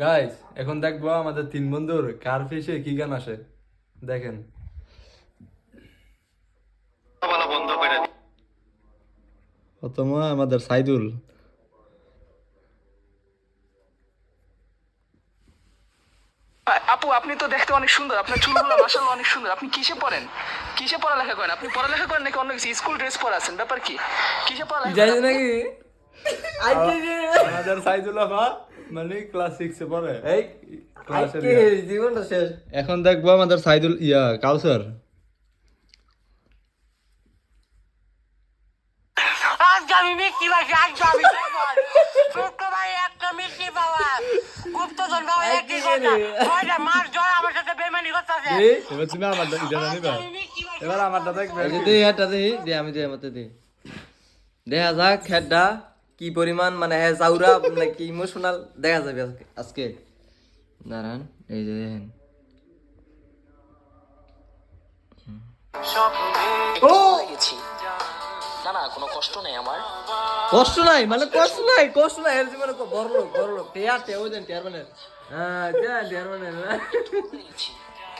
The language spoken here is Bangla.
গাইস এখন দেখবো আমাদের তিন বন্ধুর কার ফেসে কি গান আসে, দেখেন। প্রথম আমাদের সাইদুল। আপু আপনি তো দেখতে অনেক সুন্দর, আপনার চুলগুলো মাশাআল্লাহ অনেক সুন্দর। আপনি কিসে পড়েন, কিসে পড়ালেখা করেন? আপনি পড়ালেখা করেন নাকি অন্য কিছু? স্কুল ড্রেস পরে আছেন, ব্যাপার কি? কিসে পড়ালেখা যাই করেন আপনি? নাকি আমাদের সাইদুল আপা মানে ক্লাস 6 এ পড়ে। এই ক্লাসের আজকে জীবনটা শেষ। এখন দেখবো আমাদের সাইদুল কাউসার। আজকে আমি মিষ্টি পাইছি, আজকে আমি শুক্রবার একটা মিষ্টি পাওয়া গুপ্তধন পাওয়া একই কথা। ছয়টা মাস জ্বর আমার সাথে বেমানি করতেছে। এবার তুমি আমারটা এটা জানিবা, এবার আমারটা দেখবে। এই যে তুই এটা দিই দে, আমি যে মতে দিই দেখা যাক খেড্ডা কি পরিমাণ মানে হ্যাঁ চাউরা নাকি ইমোশনাল দেখা যাবে আজকে। দাঁড়ান এই যে দেখেন ও গেছি না না, কোনো কষ্ট নেই আমার। কষ্ট নাই মানে কষ্ট নাই, কষ্ট নাই এর জীবনে বড় লোক টিয়ার টিয়া ওই দেন টিয়ার মানে হ্যাঁ টিয়ার মানে